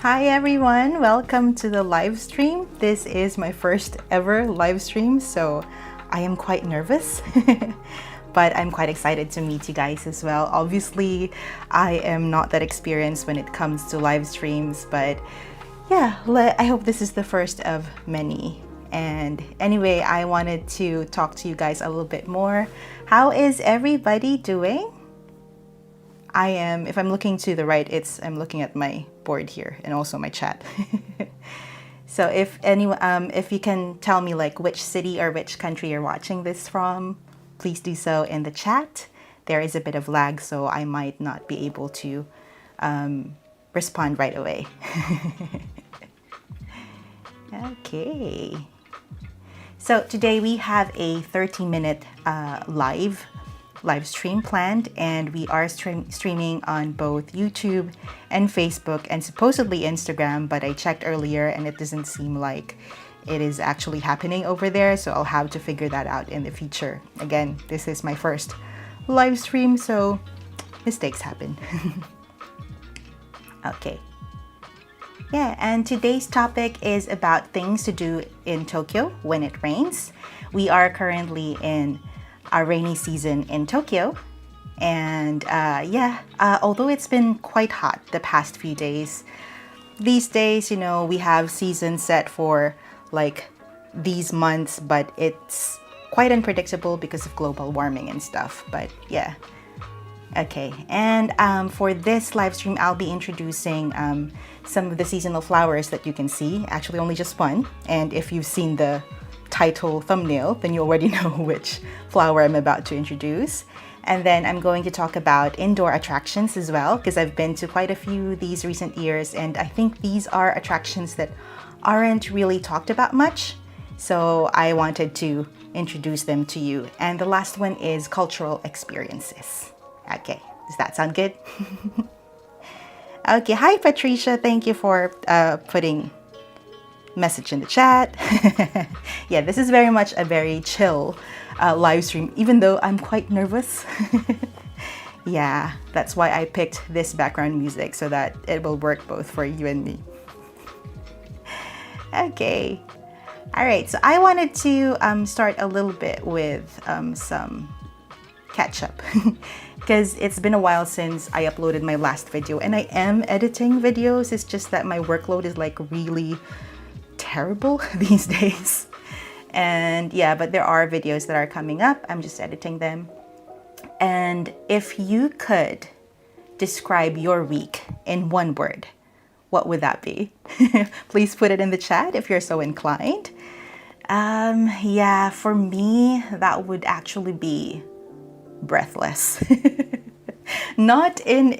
Hi everyone, welcome to the live stream. This is my first ever live stream, so I am quite nervous, but I'm quite excited to meet you guys as well. Obviously, I am not that experienced when it comes to live streams, but yeah, I hope this is the first of many. And anyway, I wanted to talk to you guys a little bit more. How is everybody doing? If I'm looking to the right, I'm looking at my board here and also my chat. So if you can tell me like which city or which country you're watching this from, please do so in the chat. There is a bit of lag, so I might not be able to respond right away. Okay. So today we have a 30-minute live stream planned, and we are streaming on both YouTube and Facebook and supposedly Instagram, but I checked earlier and it doesn't seem like it is actually happening over there, so I'll have to figure that out in the future. Again, this is my first live stream, so mistakes happen. Okay. Yeah, and today's topic is about things to do in Tokyo when it rains. We are currently in our rainy season in Tokyo, and although it's been quite hot the past few days, these days, you know, we have seasons set for like these months, but it's quite unpredictable because of global warming and stuff. But yeah, okay. And for this live stream, I'll be introducing some of the seasonal flowers that you can see. Actually, only just one. And if you've seen the title thumbnail, then you already know which flower I'm about to introduce. And then I'm going to talk about indoor attractions as well, because I've been to quite a few these recent years, and I think these are attractions that aren't really talked about much. So I wanted to introduce them to you. And the last one is cultural experiences. Okay, does that sound good? Okay, hi Patricia, thank you for putting message in the chat. Yeah, this is very much a very chill live stream, even though I'm quite nervous. Yeah, that's why I picked this background music, so that it will work both for you and me. Okay, all right, so I wanted to start a little bit with some catch up because it's been a while since I uploaded my last video, and I am editing videos. It's just that my workload is like really terrible these days. And yeah, but there are videos that are coming up. I'm just editing them. And if you could describe your week in one word, what would that be? Please put it in the chat if you're so inclined. Yeah, for me, that would actually be breathless. Not in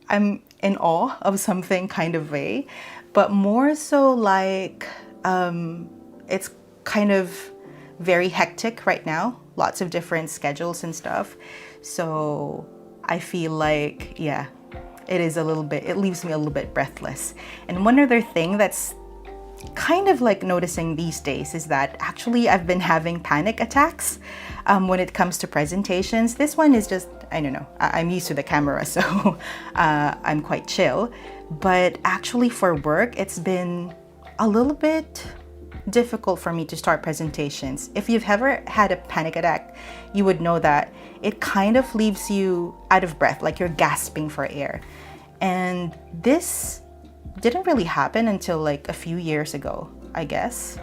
I'm in awe of something kind of way, but more so like it's kind of very hectic right now, lots of different schedules and stuff. So I feel like, yeah, it leaves me a little bit breathless. And one other thing that's kind of like noticing these days is that actually I've been having panic attacks when it comes to presentations. This one is just, I don't know, I'm used to the camera, so I'm quite chill. But actually for work, it's been a little bit difficult for me to start presentations. If you've ever had a panic attack, you would know that it kind of leaves you out of breath, like you're gasping for air. And this didn't really happen until like a few years ago, I guess.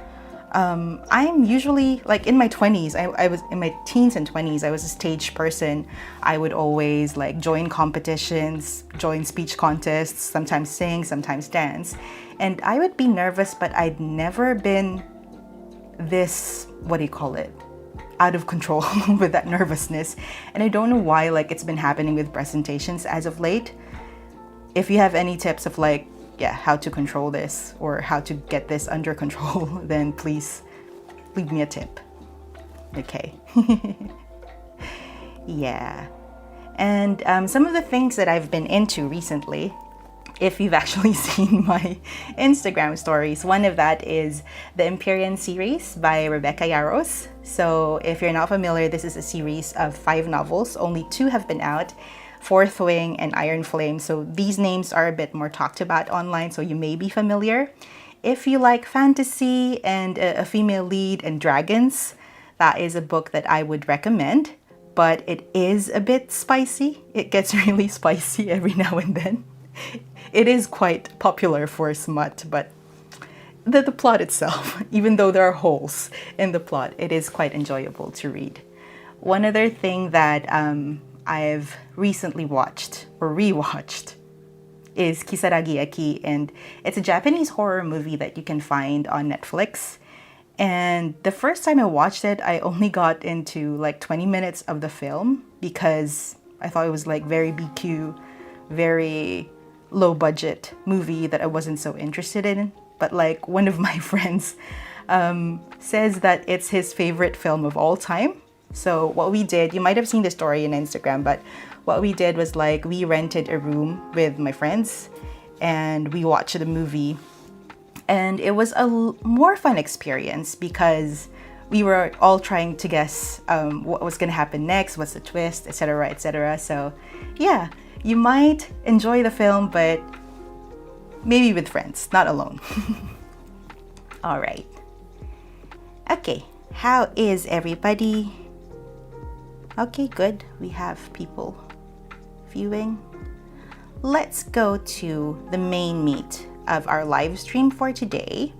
I'm usually like in my 20s, I was in my teens and 20s, I was a stage person. I would always like join competitions, join speech contests, sometimes sing, sometimes dance. And I would be nervous, but I'd never been this, what do you call it, out of control with that nervousness. And I don't know why like it's been happening with presentations as of late. If you have any tips of like, yeah, how to control this or how to get this under control, then please leave me a tip. Okay. Yeah. And some of the things that I've been into recently, if you've actually seen my Instagram stories, one of that is the Empyrean series by Rebecca Yarros. So if you're not familiar, this is a series of 5 novels. Only 2 have been out. Fourth Wing, and Iron Flame. So these names are a bit more talked about online, so you may be familiar. If you like fantasy and a female lead and dragons, that is a book that I would recommend, but it is a bit spicy. It gets really spicy every now and then. It is quite popular for smut, but the plot itself, even though there are holes in the plot, it is quite enjoyable to read. One other thing that I've recently watched or rewatched is Kisaragi Eki, and it's a Japanese horror movie that you can find on Netflix. And the first time I watched it, I only got into like 20 minutes of the film because I thought it was like very BQ, very low budget movie that I wasn't so interested in. But like one of my friends says that it's his favorite film of all time. So what we did, you might have seen the story on Instagram, but what we did was like we rented a room with my friends and we watched the movie. And it was a more fun experience because we were all trying to guess what was going to happen next, what's the twist, etc., etc. So yeah, you might enjoy the film, but maybe with friends, not alone. All right. Okay, how is everybody? Okay, good. We have people viewing. Let's go to the main meat of our live stream for today.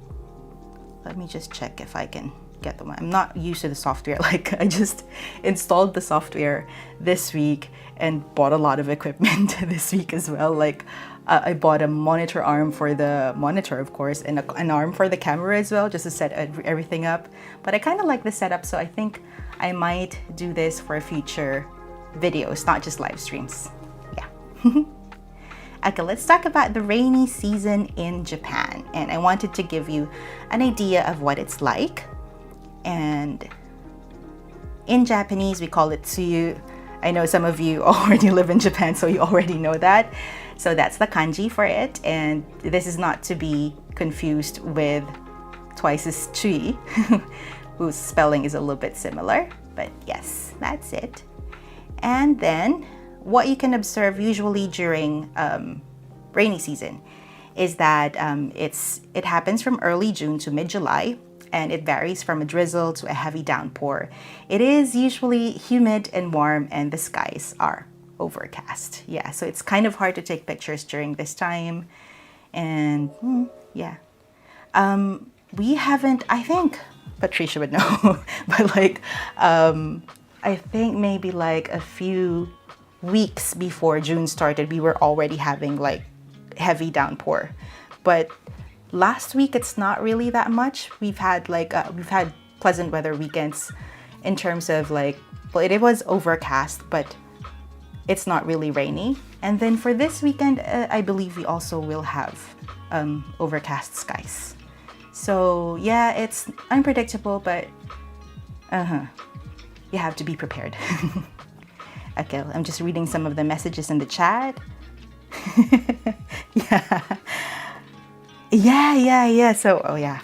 Let me just check if I can get the one. I'm not used to the software. Like I just installed the software this week and bought a lot of equipment this week as well. Like I bought a monitor arm for the monitor, of course, and an arm for the camera as well, just to set everything up. But I kind of like the setup, so I think I might do this for future videos, not just live streams. Yeah. Okay, let's talk about the rainy season in Japan. And I wanted to give you an idea of what it's like. And in Japanese, we call it tsuyu. I know some of you already live in Japan, so you already know that. So that's the kanji for it. And this is not to be confused with Twice's chui, whose spelling is a little bit similar. But yes, that's it. And then what you can observe usually during rainy season is that it happens from early June to mid-July, and it varies from a drizzle to a heavy downpour. It is usually humid and warm, and the skies are overcast. Yeah, so it's kind of hard to take pictures during this time. And yeah, we haven't, I think Patricia would know, but like I think maybe like a few weeks before June started, we were already having like heavy downpour. But last week, it's not really that much. We've had pleasant weather weekends in terms of like, well, it was overcast, but it's not really rainy. And then for this weekend, I believe we also will have overcast skies. So yeah, it's unpredictable, but you have to be prepared. Okay, I'm just reading some of the messages in the chat. Yeah. So, oh yeah,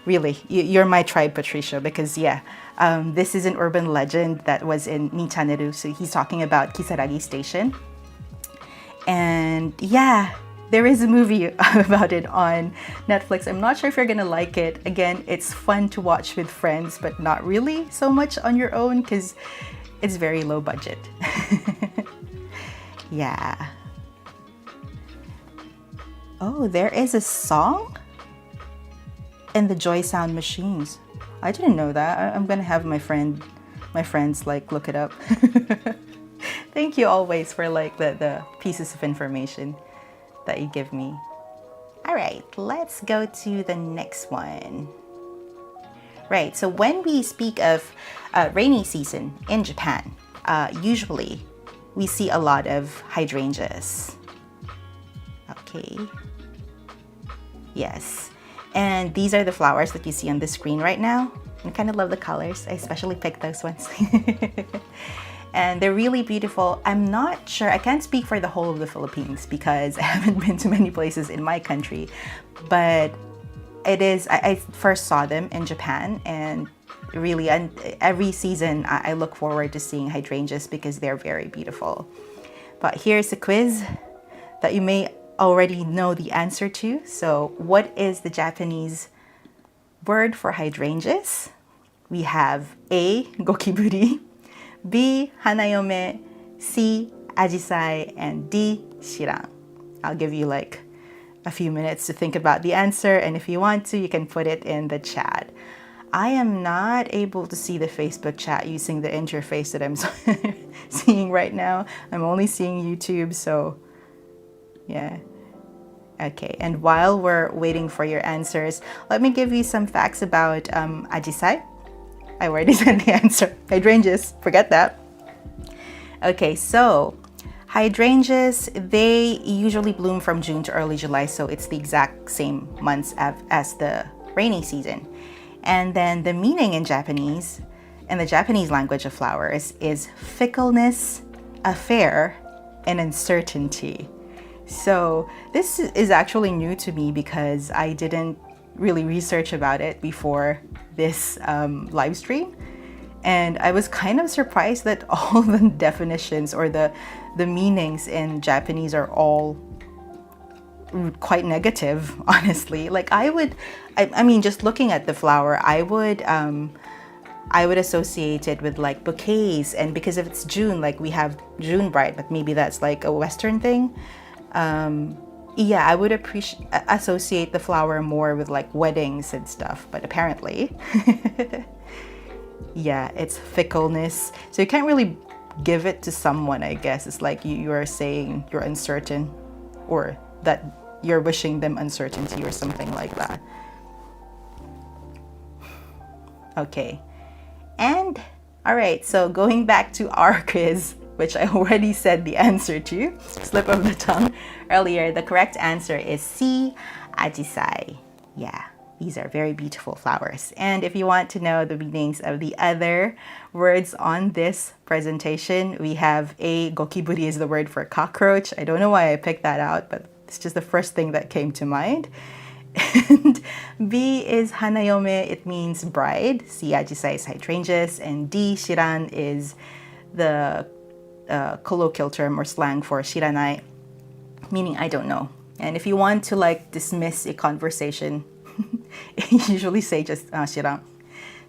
really, you're my tribe, Patricia, because yeah, this is an urban legend that was in Nichaneru. So he's talking about Kisaragi Station. And yeah, there is a movie about it on Netflix. I'm not sure if you're gonna like it. Again, it's fun to watch with friends, but not really so much on your own because it's very low budget. Yeah. Oh, there is a song in the Joy Sound machines. I didn't know that. I'm gonna have my friends like look it up. Thank you always for like the pieces of information that you give me. All right, let's go to the next one. Right, so when we speak of rainy season in Japan, usually we see a lot of hydrangeas. Okay. Yes. And these are the flowers that you see on the screen right now. I kind of love the colors. I especially picked those ones. And they're really beautiful. I'm not sure, I can't speak for the whole of the Philippines because I haven't been to many places in my country, but it is, I first saw them in Japan, and really, and every season I look forward to seeing hydrangeas because they're very beautiful. But here's a quiz that you may already know the answer to. So what is the Japanese word for hydrangeas? We have A, gokiburi, B, hanayome, C, ajisai, and D, shiran. I'll give you like a few minutes to think about the answer, and if you want to, you can put it in the chat. I am not able to see the Facebook chat using the interface that I'm seeing right now. I'm only seeing YouTube, so yeah. Okay, and while we're waiting for your answers, let me give you some facts about ajisai. I already said the answer. Hydrangeas, forget that. Okay, so hydrangeas, they usually bloom from June to early July, so it's the exact same months as the rainy season. And then the meaning in Japanese, in the Japanese language of flowers, is fickleness, affair, and uncertainty. So this is actually new to me because I didn't really research about it before this live stream. And I was kind of surprised that all the definitions or the meanings in Japanese are all quite negative, honestly. Like I mean, just looking at the flower, I would associate it with like bouquets, and because if it's June, like we have June bride, but maybe that's like a Western thing. Yeah, I would associate the flower more with like weddings and stuff, but apparently, yeah, it's fickleness. So you can't really give it to someone, I guess. It's like you are saying you're uncertain, or that you're wishing them uncertainty or something like that. Okay, and all right, so going back to our quiz, which I already said the answer to, slip of the tongue earlier, the correct answer is C, ajisai. Yeah, these are very beautiful flowers. And if you want to know the meanings of the other words on this presentation, we have A, gokiburi is the word for cockroach. I don't know why I picked that out, but it's just the first thing that came to mind. And B is hanayome, it means bride. C, ajisai is hydrangeas. And D, shiran is the colloquial term or slang for shiranai, meaning I don't know. And if you want to like dismiss a conversation, you usually say just shiran,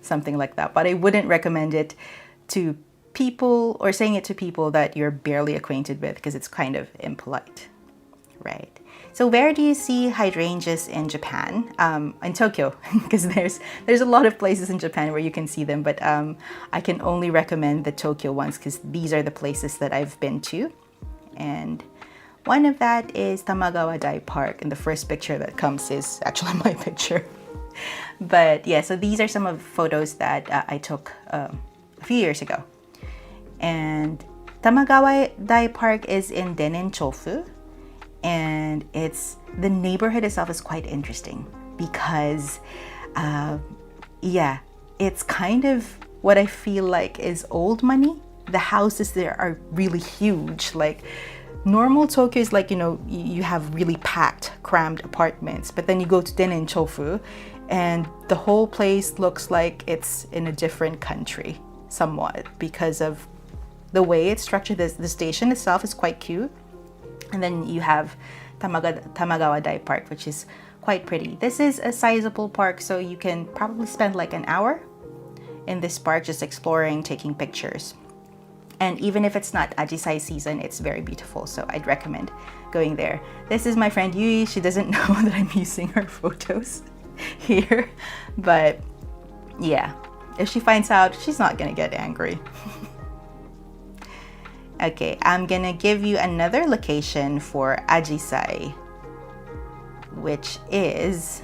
something like that. But I wouldn't recommend it to people, or saying it to people that you're barely acquainted with, because it's kind of impolite, right? So where do you see hydrangeas in Japan? In Tokyo, because there's a lot of places in Japan where you can see them, but I can only recommend the Tokyo ones because these are the places that I've been to. And one of that is Tamagawa Dai Park, and the first picture that comes is actually my picture. But yeah, so these are some of the photos that I took a few years ago. And Tamagawa Dai Park is in Denen-chofu. And the neighborhood itself is quite interesting because, yeah, it's kind of what I feel like is old money. The houses there are really huge. Like normal Tokyo is like, you know, you have really packed, crammed apartments, but then you go to Denen-chofu and the whole place looks like it's in a different country somewhat because of the way it's structured. The station itself is quite cute. And then you have Tamagawa Dai Park, which is quite pretty. This is a sizable park, so you can probably spend like an hour in this park just exploring, taking pictures. And even if it's not ajisai season, it's very beautiful, so I'd recommend going there. This is my friend Yui. She doesn't know that I'm using her photos here, but yeah, if she finds out, she's not gonna get angry. Okay, I'm gonna give you another location for ajisai, which is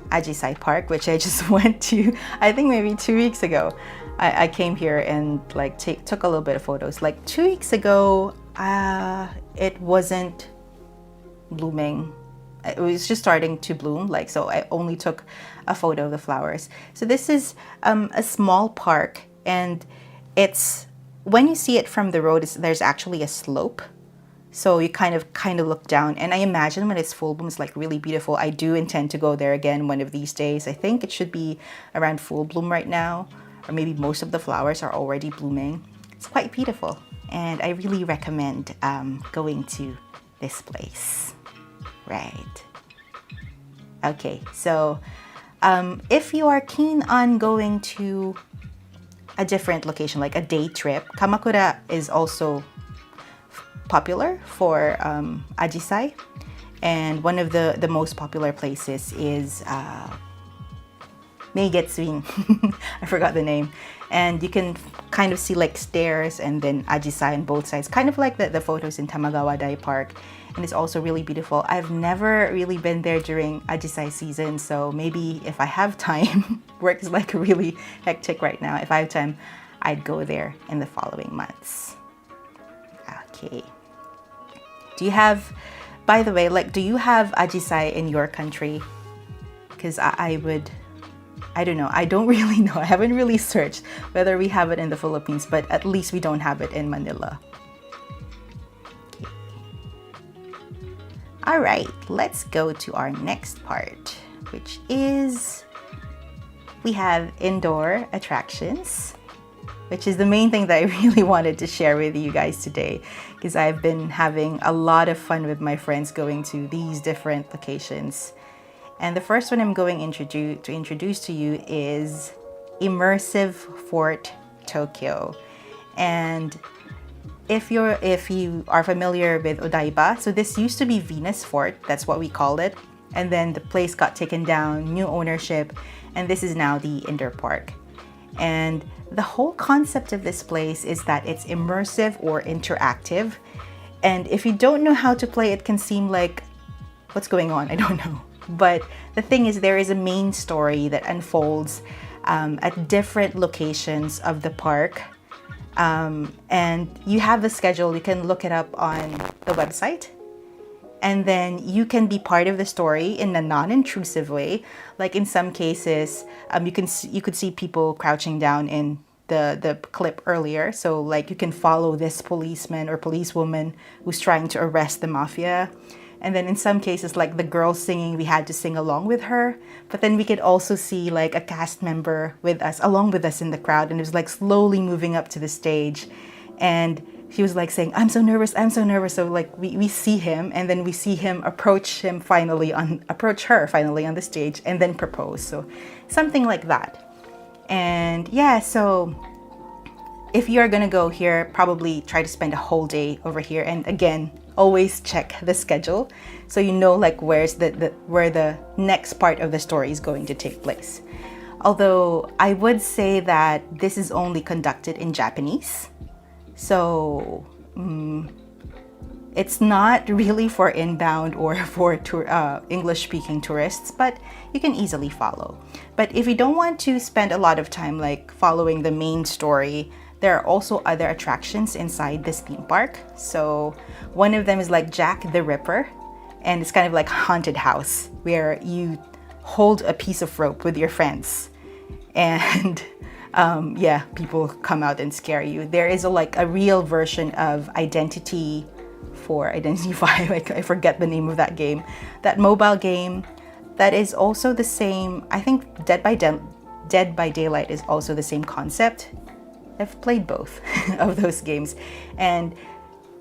Ajisai Park, which I just went to, I think maybe 2 weeks ago. I came here and like took a little bit of photos. Like 2 weeks ago, it wasn't blooming. It was just starting to bloom, like, so I only took a photo of the flowers. So this is a small park, and it's, when you see it from the road, there's actually a slope. So you kind of look down, and I imagine when it's full bloom, it's like really beautiful. I do intend to go there again one of these days. I think it should be around full bloom right now, or maybe most of the flowers are already blooming. It's quite beautiful. and I really recommend going to this place. Right. Okay, so if you are keen on going to a different location, like a day trip, Kamakura is also popular for Ajisai, and one of the most popular places is Meigetsuin. I forgot the name. And you can kind of see like stairs and then Ajisai on both sides, kind of like the photos in Tamagawa Dai Park. And it's also really beautiful. I've never really been there during Ajisai season, so maybe if I have time, work is like really hectic right now. If I have time, I'd go there in the following months. Okay. Do you have, by the way, like, do you have Ajisai in your country? Because I don't know. I don't really know. I haven't really searched whether we have it in the Philippines, but at least we don't have it in Manila. Okay. All right, let's go to our next part, which is we have indoor attractions, which is the main thing that I really wanted to share with you guys today, because I've been having a lot of fun with my friends going to these different locations. And the first one I'm going to introduce to you is Immersive Fort Tokyo. And if you are familiar with Odaiba, so this used to be Venus Fort, that's what we called it. And then the place got taken down, new ownership, and this is now the indoor park. And the whole concept of this place is that it's immersive or interactive. And if you don't know how to play, it can seem like, what's going on? I don't know. But the thing is, there is a main story that unfolds at different locations of the park. And you have the schedule, you can look it up on the website. And then you can be part of the story in a non-intrusive way. Like in some cases, you could see people crouching down in the clip earlier. So like you can follow this policeman or policewoman who's trying to arrest the mafia. And then in some cases, like the girl singing, we had to sing along with her. But then we could also see like a cast member with us, along with us in the crowd. And it was like slowly moving up to the stage. And she was like saying, I'm so nervous, I'm so nervous. So like we see him, and then we see him approach her finally on the stage and then propose. So something like that. And yeah, so if you're gonna go here, probably try to spend a whole day over here. And again, always check the schedule so you know like where the next part of the story is going to take place. Although I would say that this is only conducted in Japanese, so it's not really for inbound or for English-speaking tourists, but you can easily follow. But if you don't want to spend a lot of time like following the main story, there are also other attractions inside this theme park. So one of them is like Jack the Ripper, and it's kind of like a haunted house where you hold a piece of rope with your friends, and yeah, people come out and scare you. There is like a real version of Identity 5, like I forget the name of that game, that mobile game that is also the same. I think Dead by Daylight is also the same concept. I've played both of those games, and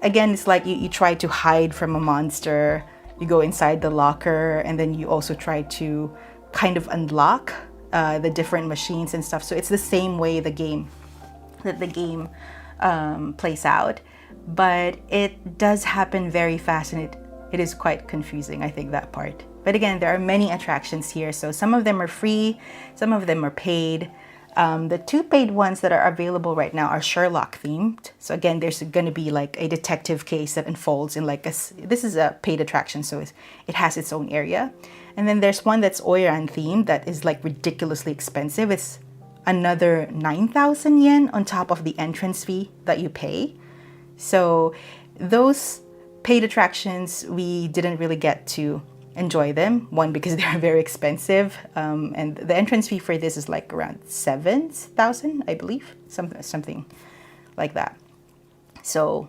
again, it's like you try to hide from a monster, you go inside the locker, and then you also try to kind of unlock the different machines and stuff. So it's the same way the game plays out, but it does happen very fast, and it is quite confusing, I think, that part. But again, there are many attractions here, so some of them are free, some of them are paid. The two paid ones that are available right now are Sherlock themed. So again, there's going to be like a detective case that unfolds in like this is a paid attraction, so it has its own area. And then there's one that's Oiran themed that is like ridiculously expensive. It's another 9,000 yen on top of the entrance fee that you pay. So those paid attractions, we didn't really get to enjoy them. One, because they're very expensive, and the entrance fee for this is like around 7,000, I believe, something like that. So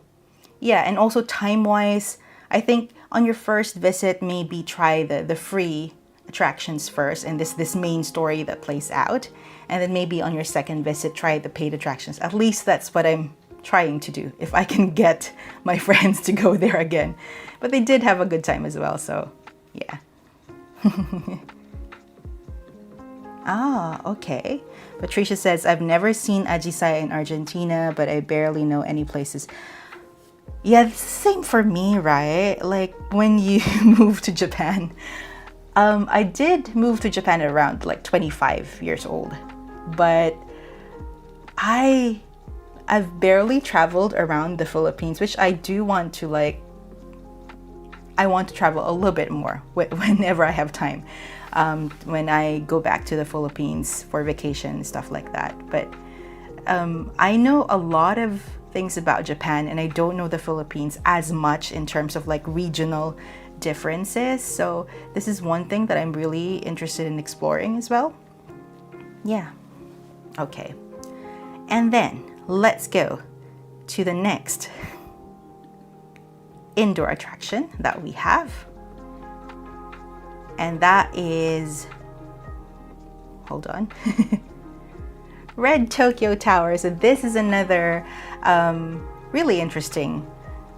yeah, and also time-wise, I think on your first visit, maybe try the free attractions first, and this main story that plays out, and then maybe on your second visit, try the paid attractions. At least that's what I'm trying to do if I can get my friends to go there again. But they did have a good time as well, so yeah. Ah, okay. Patricia says, I've never seen Ajisai in Argentina, but I barely know any places. Yeah, it's the same for me, right? Like when you move to Japan. I did move to Japan at around like 25 years old, but I've barely traveled around the Philippines, which I do want to like. I want to travel a little bit more whenever I have time. When I go back to the Philippines for vacation and stuff like that. But I know a lot of things about Japan, and I don't know the Philippines as much in terms of like regional differences. So this is one thing that I'm really interested in exploring as well. Yeah. Okay. And then let's go to the next indoor attraction that we have. And that is, hold on, Red Tokyo Tower. So this is another really interesting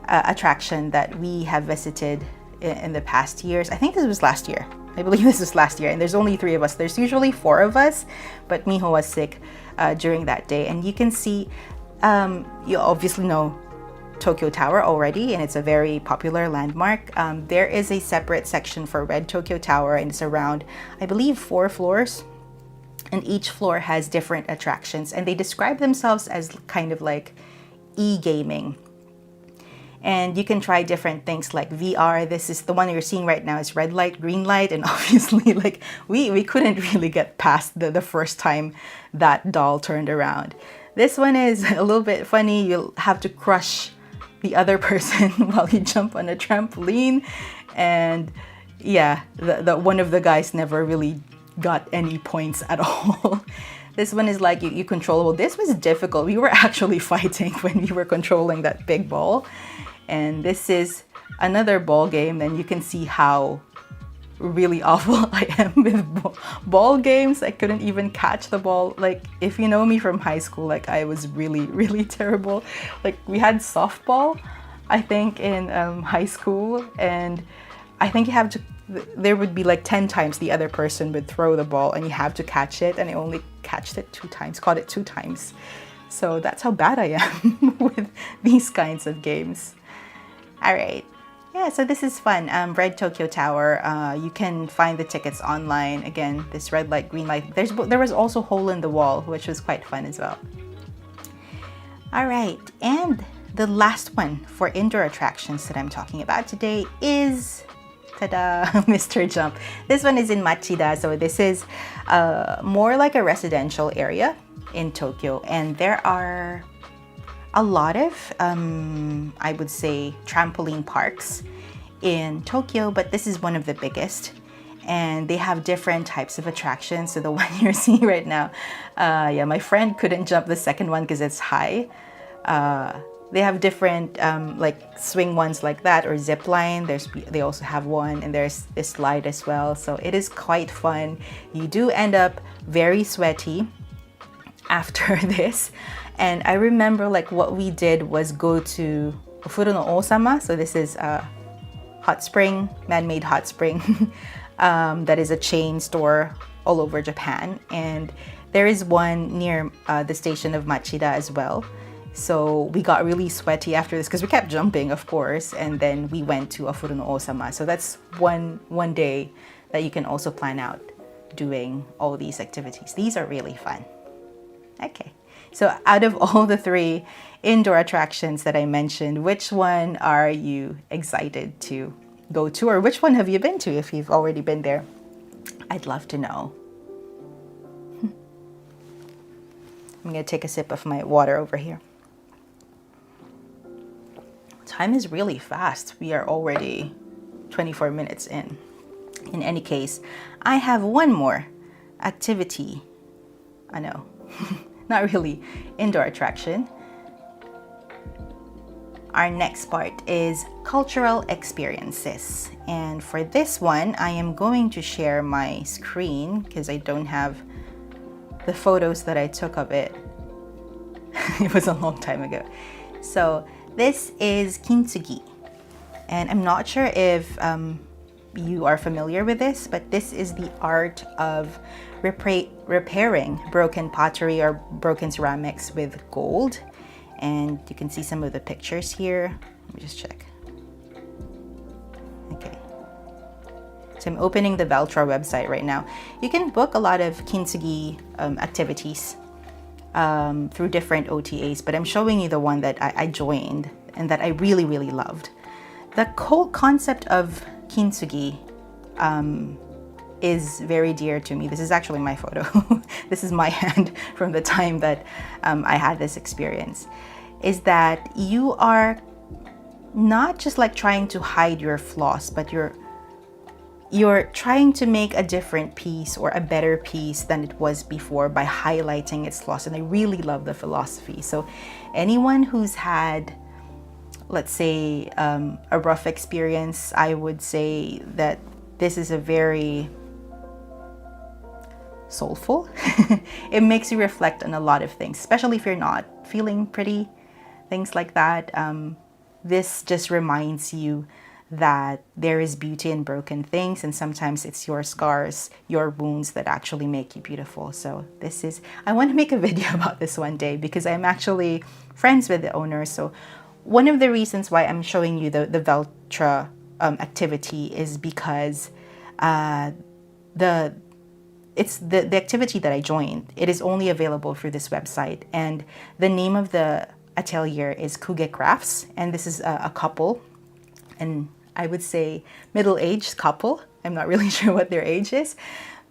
attraction that we have visited in the past years. I think this was last year. I believe this was last year, and there's only 3 of us. There's usually 4 of us, but Miho was sick during that day. And you can see, you obviously know Tokyo Tower already, and it's a very popular landmark. There is a separate section for Red Tokyo Tower, and it's around, I believe, 4 floors, and each floor has different attractions, and they describe themselves as kind of like e-gaming. And you can try different things like VR. This is the one you're seeing right now, is red light, green light, and obviously like we couldn't really get past the first time that doll turned around. This one is a little bit funny. You'll have to crush the other person while you jump on a trampoline, and yeah, the one of the guys never really got any points at all. This one is like you control. Well, this was difficult. We were actually fighting when we were controlling that big ball. And this is another ball game, and you can see how really awful I am with ball games. I couldn't even catch the ball. Like, if you know me from high school, like I was really terrible. Like, we had softball, I think, in high school, and I think you have to, there would be like 10 times the other person would throw the ball and you have to catch it, and I only catched it 2 times, caught it 2 times. So that's how bad I am with these kinds of games. All right. Yeah, so this is fun. Red Tokyo Tower. You can find the tickets online. Again, this red light, green light. There was also hole in the wall, which was quite fun as well. All right, and the last one for indoor attractions that I'm talking about today is, ta-da, Mr. Jump. This one is in Machida, so this is more like a residential area in Tokyo, and there are a lot of, I would say, trampoline parks in Tokyo, but this is one of the biggest. And they have different types of attractions. So the one you're seeing right now, yeah, my friend couldn't jump the second one because it's high. They have different like swing ones like that, or zip line. They also have one, and there's this slide as well. So it is quite fun. You do end up very sweaty after this. And I remember like what we did was go to Ofuro no Osama. So this is a hot spring, man-made hot spring that is a chain store all over Japan. And there is one near the station of Machida as well. So we got really sweaty after this because we kept jumping, of course. And then we went to Ofuro no Osama. So that's one day that you can also plan out doing all these activities. These are really fun. Okay. So out of all the 3 indoor attractions that I mentioned, which one are you excited to go to, or which one have you been to if you've already been there? I'd love to know. I'm gonna take a sip of my water over here. Time is really fast. We are already 24 minutes in. In any case, I have one more activity. I know. Not really indoor attraction. Our next part is cultural experiences. And for this one, I am going to share my screen because I don't have the photos that I took of it It was a long time ago. So this is kintsugi. And I'm not sure if you are familiar with this, but this is the art of repairing broken pottery or broken ceramics with gold. And you can see some of the pictures here. Let me just check. Okay. So I'm opening the Veltra website right now. You can book a lot of kintsugi activities through different OTAs, but I'm showing you the one that I joined and that I really, really loved. The whole concept of kintsugi is very dear to me. This is actually my photo. This is my hand from the time that I had this experience. Is that you are not just like trying to hide your flaws, but you're trying to make a different piece or a better piece than it was before by highlighting its flaws. And I really love the philosophy. So anyone who's had, let's say, a rough experience, I would say that this is a very soulful. It makes you reflect on a lot of things, especially if you're not feeling pretty, things like that. This just reminds you that there is beauty in broken things, and sometimes it's your scars, your wounds that actually make you beautiful. So this is, I want to make a video about this one day because I'm actually friends with the owner. So one of the reasons why I'm showing you the Veltra activity is because the activity that I joined, it is only available through this website, and the name of the atelier is Kuge Crafts, and this is a couple, and I would say middle-aged couple. I'm not really sure what their age is,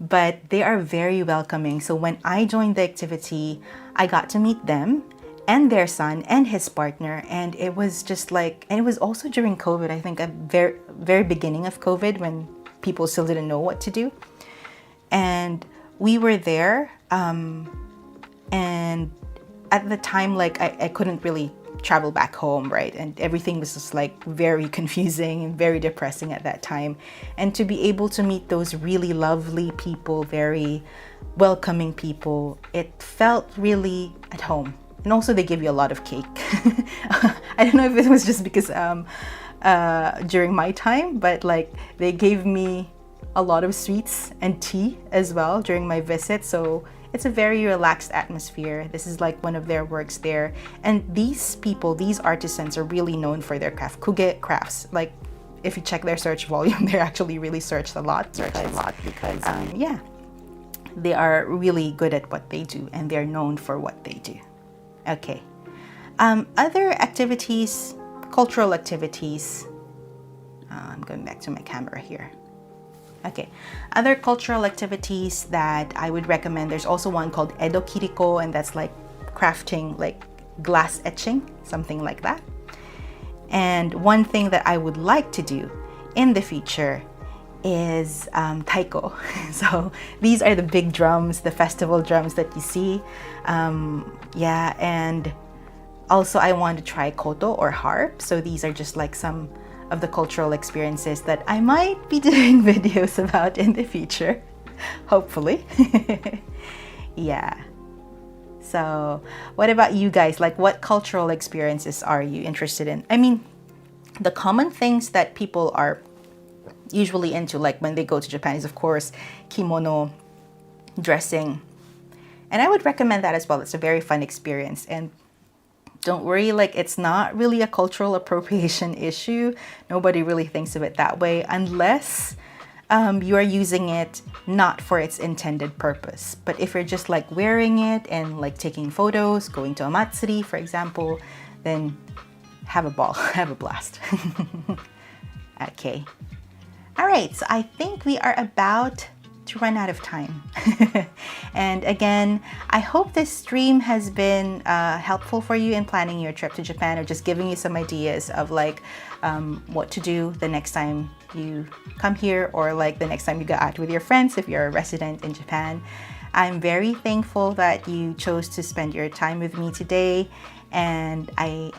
but they are very welcoming. So when I joined the activity, I got to meet them and their son and his partner, and it was just like, and it was also during COVID, I think, at very beginning of COVID, when people still didn't know what to do. And we were there, and at the time, like, I couldn't really travel back home, right? And everything was just like very confusing and very depressing at that time. And to be able to meet those really lovely people, very welcoming people, it felt really at home. And also they give you a lot of cake. I don't know if it was just because during my time, but like they gave me a lot of sweets and tea as well during my visit. So it's a very relaxed atmosphere. This is like one of their works there. And these people, these artisans are really known for their craft. Kuge Crafts, like if you check their search volume, they're actually really searched a lot because yeah, they are really good at what they do and they're known for what they do. Okay. Other activities, cultural activities. I'm going back to my camera here. Okay, other cultural activities that I would recommend, there's also one called Edo Kiriko, and that's like crafting, like glass etching, something like that. And one thing that I would like to do in the future is taiko. So these are the big drums, the festival drums that you see. Yeah, and also I want to try koto or harp. So these are just like some of the cultural experiences that I might be doing videos about in the future, hopefully. Yeah. So what about you guys? Like, what cultural experiences are you interested in? I mean, the common things that people are usually into, like when they go to Japan, is of course kimono, dressing. And I would recommend that as well. It's a very fun experience. And don't worry, like it's not really a cultural appropriation issue. Nobody really thinks of it that way unless you are using it not for its intended purpose. But if you're just like wearing it and like taking photos, going to a matsuri, for example, then have a ball, have a blast. Okay. All right, so I think we are about to run out of time. And again, I hope this stream has been helpful for you in planning your trip to Japan, or just giving you some ideas of like what to do the next time you come here, or like the next time you go out with your friends if you're a resident in Japan. I'm very thankful that you chose to spend your time with me today, and I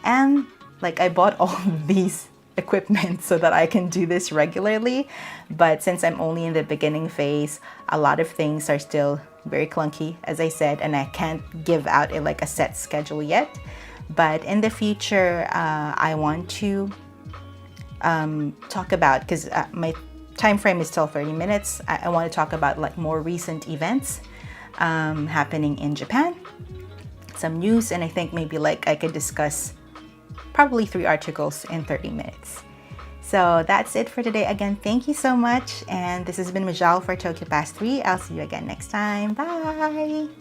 bought all of these equipment so that I can do this regularly, but since I'm only in the beginning phase, a lot of things are still very clunky, as I said, and I can't give out a set schedule yet. But in the future, I want to talk about, because my time frame is still 30 minutes. I want to talk about like more recent events happening in Japan, some news, and I think maybe like I could discuss probably 3 articles in 30 minutes. So that's it for today. Again, thank you so much. And this has been Mizhelle for Tokyo Past 3. I'll see you again next time. Bye!